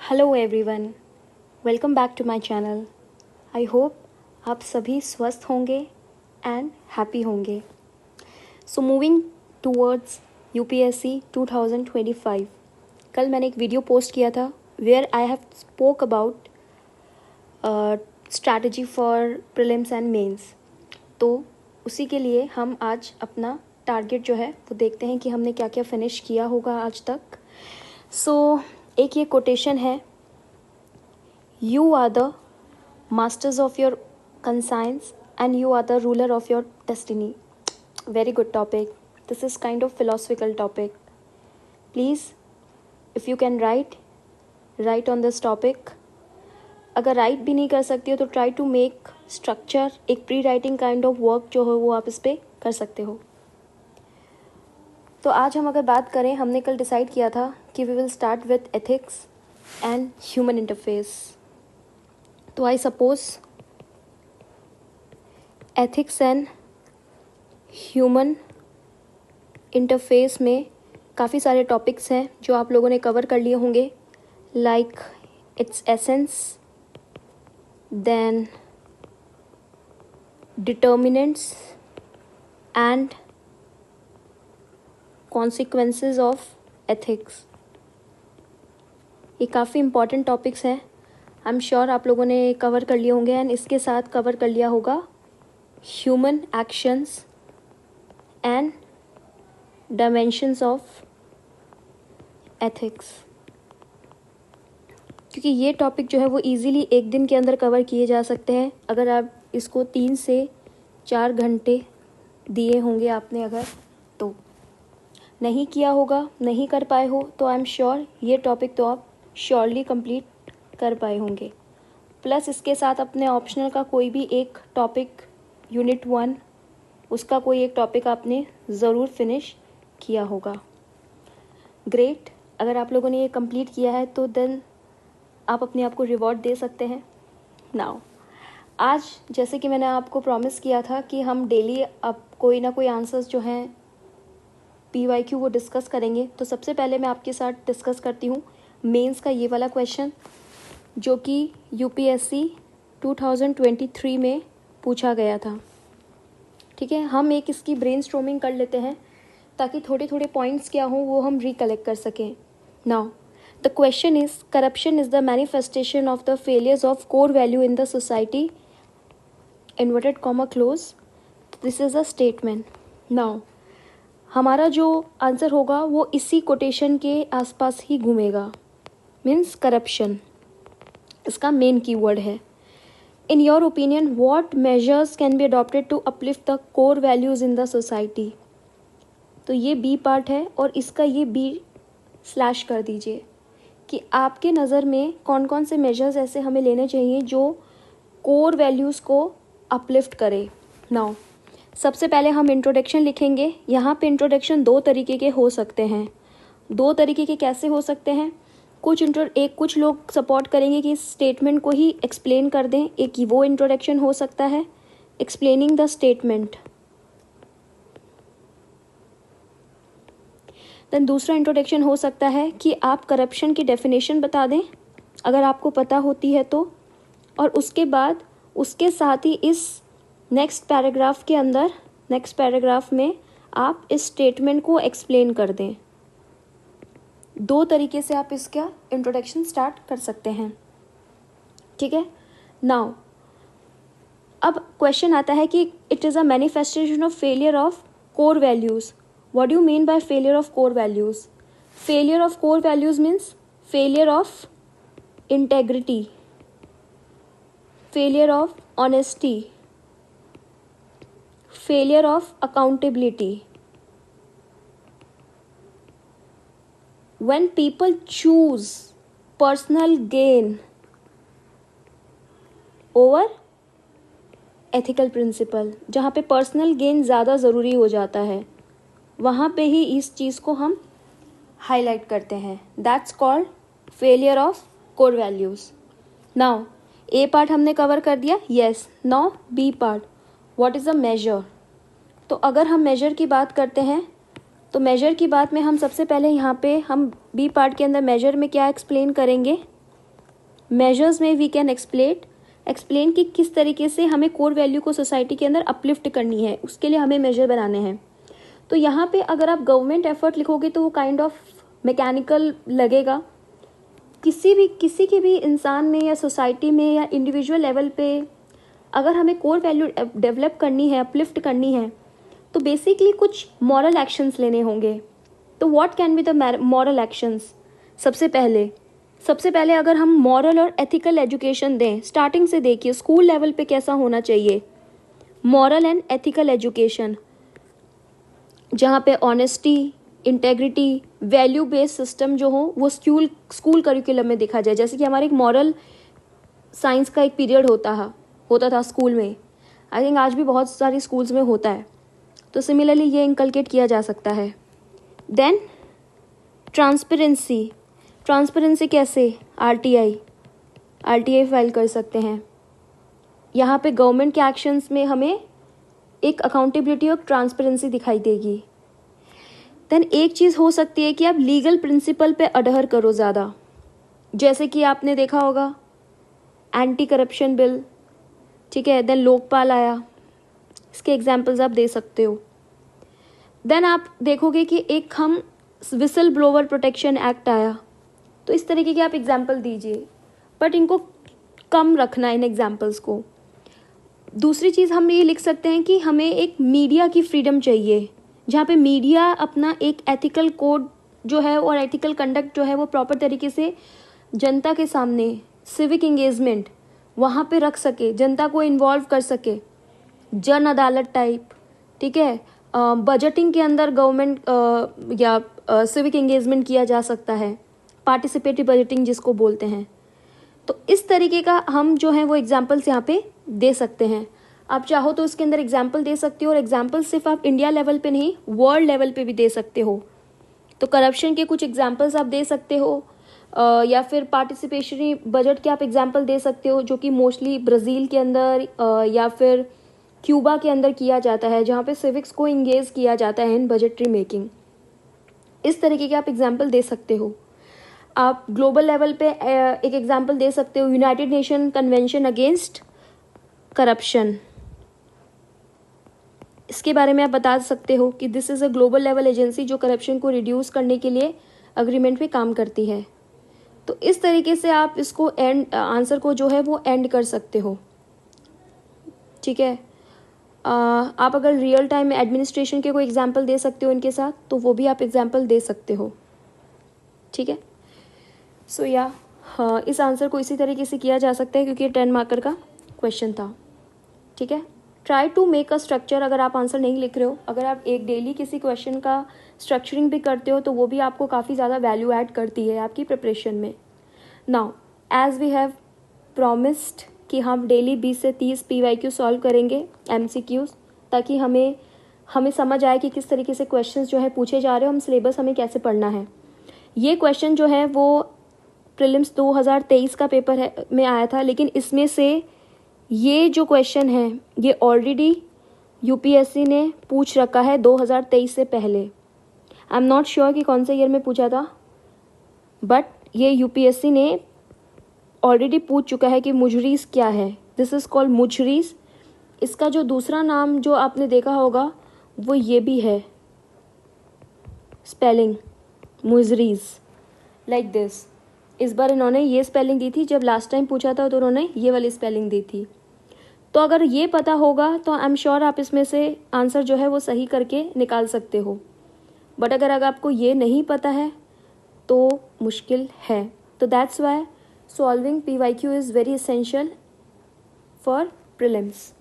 Hello everyone, welcome back to my channel. I hope आप सभी स्वस्थ होंगे एंड हैप्पी होंगे। सो मूविंग टूवर्ड्स यूपीएससी 2025, कल मैंने एक वीडियो पोस्ट किया था where I have spoke about strategy for prelims and mains. तो उसी के लिए हम आज अपना टारगेट जो है वो देखते हैं कि हमने क्या क्या फिनिश किया होगा आज तक। एक ये कोटेशन है, you are the masters of your conscience and you are the ruler of your destiny. Very good topic, this is kind of philosophical topic. Please if you can write on this topic. अगर write भी नहीं कर सकती हो तो try to make structure, एक pre writing kind of work जो हो वो आप इस पर कर सकते हो। तो आज हम अगर बात करें, हमने कल डिसाइड किया था कि we will start with ethics and human interface. तो I suppose ethics and human interface में काफ़ी सारे टॉपिक्स हैं जो आप लोगों ने कवर कर लिए होंगे, like its essence, then determinants and consequences of ethics. ये काफ़ी इम्पॉर्टेंट टॉपिक्स हैं, आई एम श्योर आप लोगों ने कवर कर लिए होंगे। एंड इसके साथ कवर कर लिया होगा human actions and dimensions of ethics, क्योंकि ये टॉपिक जो है वो इजीली एक दिन के अंदर कवर किए जा सकते हैं अगर आप इसको 3 से 4 घंटे दिए होंगे आपने। अगर तो नहीं किया होगा, नहीं कर पाए हो, तो आई एम श्योर ये टॉपिक तो आप श्योरली कंप्लीट कर पाए होंगे। प्लस इसके साथ अपने ऑप्शनल का कोई भी एक टॉपिक, यूनिट 1 उसका कोई एक टॉपिक आपने ज़रूर फिनिश किया होगा। ग्रेट, अगर आप लोगों ने ये कंप्लीट किया है तो देन आप अपने आप को रिवॉर्ड दे सकते हैं। नाउ आज जैसे कि मैंने आपको प्रॉमिस किया था कि हम डेली अब कोई ना कोई आंसर्स जो हैं PYQ वो डिस्कस करेंगे। तो सबसे पहले मैं आपके साथ डिस्कस करती हूँ मेंस का ये वाला क्वेश्चन जो कि UPSC 2023 में पूछा गया था। ठीक है, हम एक इसकी ब्रेनस्टॉर्मिंग कर लेते हैं ताकि थोड़े थोड़े पॉइंट्स क्या हों वो हम रिकलेक्ट कर सकें। Now the question is, corruption is the manifestation of the failures of core value in the society, inverted comma close, this is a statement. Now हमारा जो आंसर होगा वो इसी कोटेशन के आसपास ही घूमेगा, मीन्स करप्शन इसका मेन कीवर्ड है। In your opinion what measures can be adopted to uplift the core values in the society. तो ये बी पार्ट है और इसका ये B/ कर दीजिए कि आपके नज़र में कौन कौन से मेजर्स ऐसे हमें लेने चाहिए जो कोर वैल्यूज़ को अपलिफ्ट करे। नाउ सबसे पहले हम इंट्रोडक्शन लिखेंगे। यहाँ पे इंट्रोडक्शन 2 तरीके के हो सकते हैं। 2 तरीके के कैसे हो सकते हैं? कुछ लोग सपोर्ट करेंगे कि इस स्टेटमेंट को ही एक्सप्लेन कर दें, एक वो इंट्रोडक्शन हो सकता है एक्सप्लेनिंग द स्टेटमेंट। देन दूसरा इंट्रोडक्शन हो सकता है कि आप करप्शन की डेफिनेशन बता दें अगर आपको पता होती है तो, और उसके बाद उसके साथ ही इस नेक्स्ट पैराग्राफ में आप इस स्टेटमेंट को एक्सप्लेन कर दें। 2 तरीके से आप इसका इंट्रोडक्शन स्टार्ट कर सकते हैं। ठीक है, नाउ अब क्वेश्चन आता है कि it is a manifestation of failure of core values. What do you mean by failure of core values? Failure of core values means failure of integrity, failure of honesty, failure of accountability. When people choose personal gain over ethical principle, जहाँ पे personal gain ज़्यादा ज़रूरी हो जाता है वहाँ पे ही इस चीज़ को हम हाईलाइट करते हैं। That's called failure of core values. Now A part हमने कवर कर दिया, yes. Now B part, what is a measure. तो अगर हम मेजर की बात करते हैं तो मेजर की बात में हम सबसे पहले यहाँ पे हम बी पार्ट के अंदर मेजर में क्या एक्सप्लेन करेंगे, मेजर्स में वी कैन एक्सप्लेन कि किस तरीके से हमें कोर वैल्यू को सोसाइटी के अंदर अपलिफ्ट करनी है, उसके लिए हमें मेजर बनाने हैं। तो यहाँ पे अगर आप गवर्नमेंट एफर्ट लिखोगे तो वो काइंड ऑफ मैकेनिकल लगेगा। किसी के भी इंसान में या सोसाइटी में या इंडिविजुअल लेवल पे अगर हमें कोर वैल्यू डेवलप करनी है, अपलिफ्ट करनी है, तो बेसिकली कुछ मॉरल एक्शंस लेने होंगे। तो what can be the moral actions? सबसे पहले अगर हम मॉरल और एथिकल एजुकेशन दें, स्टार्टिंग से देखिए स्कूल लेवल पे कैसा होना चाहिए, मॉरल एंड एथिकल एजुकेशन, जहाँ पे honesty, integrity, value based system जो हो वो स्कूल करिकुलम में देखा जाए। जैसे कि हमारे एक मॉरल साइंस का एक पीरियड होता था स्कूल में, आई थिंक आज भी बहुत सारी स्कूल्स में होता है। तो सिमिलरली ये इंकलकेट किया जा सकता है। देन ट्रांसपेरेंसी कैसे? आरटीआई फाइल कर सकते हैं। यहाँ पे गवर्नमेंट के एक्शंस में हमें एक अकाउंटेबिलिटी और ट्रांसपेरेंसी दिखाई देगी। देन एक चीज़ हो सकती है कि आप लीगल प्रिंसिपल पे अडहर करो ज़्यादा, जैसे कि आपने देखा होगा एंटी करप्शन बिल, ठीक है, देन लोकपाल आया, इसके एग्जाम्पल्स आप दे सकते हो। देन आप देखोगे कि एक हम विसल ब्लोवर प्रोटेक्शन एक्ट आया, तो इस तरीके के आप एग्जाम्पल दीजिए, बट इनको कम रखना इन एग्जाम्पल्स को। दूसरी चीज़ हम ये लिख सकते हैं कि हमें एक मीडिया की फ्रीडम चाहिए, जहाँ पे मीडिया अपना एक एथिकल कोड जो है और एथिकल कंडक्ट जो है वो प्रॉपर तरीके से जनता के सामने, सिविक एंगेजमेंट वहाँ पे रख सके, जनता को इन्वॉल्व कर सके, जन अदालत टाइप, ठीक है। बजटिंग के अंदर गवर्नमेंट या सिविक एंगेजमेंट किया जा सकता है, पार्टिसिपेटिव बजटिंग जिसको बोलते हैं। तो इस तरीके का हम जो है वो एग्जाम्पल्स यहाँ पे दे सकते हैं। आप चाहो तो इसके अंदर एग्जाम्पल दे सकते हो, और एग्जाम्पल सिर्फ आप इंडिया लेवल पे नहीं वर्ल्ड लेवल पे भी दे सकते हो। तो करप्शन के कुछ एग्जाम्पल्स आप दे सकते हो, या फिर पार्टिसिपेशनी बजट के आप एग्जाम्पल दे सकते हो, जो कि मोस्टली ब्राज़ील के अंदर या फिर क्यूबा के अंदर किया जाता है, जहाँ पे सिविक्स को इंगेज किया जाता है इन बजटरी मेकिंग। इस तरीके के आप एग्जाम्पल दे सकते हो। आप ग्लोबल लेवल पे एक एग्जाम्पल दे सकते हो, United nation convention against corruption, इसके बारे में आप बता सकते हो कि this is a global level agency जो करप्शन को रिड्यूस करने के लिए अग्रीमेंट पे काम करती है। तो इस तरीके से आप इसको आंसर को जो है वो एंड कर सकते हो, ठीक है। आप अगर रियल टाइम में एडमिनिस्ट्रेशन के कोई एग्जाम्पल दे सकते हो इनके साथ, तो वो भी आप एग्जाम्पल दे सकते हो, ठीक है। सो हाँ, इस आंसर को इसी तरीके से किया जा सकता है क्योंकि ये 10 मार्कर का क्वेश्चन था, ठीक है। Try to make a structure. अगर आप आंसर नहीं लिख रहे हो, अगर आप एक डेली किसी क्वेश्चन का स्ट्रक्चरिंग भी करते हो, तो वो भी आपको काफ़ी ज़्यादा वैल्यू ऐड करती है आपकी प्रिपरेशन में। Now as we have promised कि हम डेली 20 से 30 PYQ सॉल्व करेंगे, MCQs, ताकि हमें समझ आए कि किस तरीके से क्वेश्चंस जो है पूछे जा रहे हो, हम सिलेबस हमें कैसे पढ़ना है। ये क्वेश्चन जो है वो प्रीलिम्स 2023 का पेपर में आया था, लेकिन इसमें से ये जो क्वेश्चन है ये ऑलरेडी UPSC ने पूछ रखा है 2023 से पहले। आई एम नॉट श्योर कि कौन से ईयर में पूछा था, बट ये UPSC ने ऑलरेडी पूछ चुका है कि मुजरीस क्या है। This is called Muziris. इसका जो दूसरा नाम जो आपने देखा होगा वो ये भी है, स्पेलिंग मुजरीस लाइक दिस। इस बार इन्होंने ये स्पेलिंग दी थी, जब लास्ट टाइम पूछा था तो उन्होंने ये वाली स्पेलिंग दी थी। तो अगर ये पता होगा तो आई एम श्योर आप इसमें से आंसर जो है वो सही करके निकाल सकते हो, बट अगर आपको ये नहीं पता है तो मुश्किल है। तो that's why solving PYQ is very essential for prelims.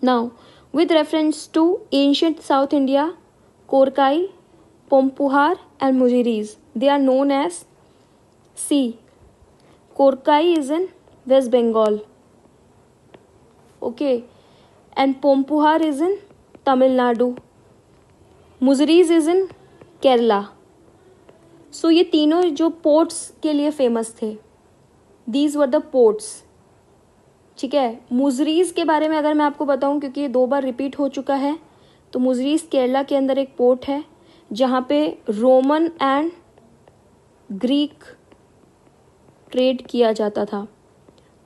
Now with reference to ancient South India, Korkai, Pompuhar and Muziris, they are known as C. Korkai is in West Bengal, okay, and Pompuhar is in Tamil Nadu, Muziris is in Kerala. So ये तीनों जो ports के लिए famous थे, these were the ports, ठीक है। मुजरीज के बारे में अगर मैं आपको बताऊं, क्योंकि ये 2 बार रिपीट हो चुका है, तो मुजरीज केरला के अंदर एक पोर्ट है जहाँ पे रोमन एंड ग्रीक ट्रेड किया जाता था।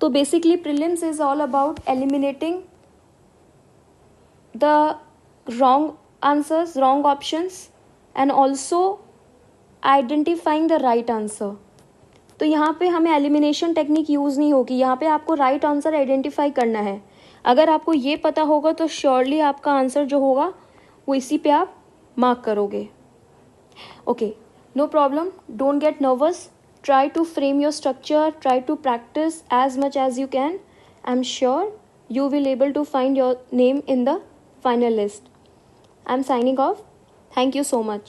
तो basically prelims is all about eliminating the wrong answers, wrong options and also identifying the right answer. तो यहाँ पे हमें एलिमिनेशन टेक्निक यूज़ नहीं होगी, यहाँ पे आपको राइट आंसर आइडेंटिफाई करना है। अगर आपको ये पता होगा तो श्योरली आपका आंसर जो होगा वो इसी पे आप मार्क करोगे। Okay, no problem, don't get nervous, try to frame your structure, try to practice as much as you can. I'm sure you will able to find your name in the final list. I'm signing off. Thank you so much.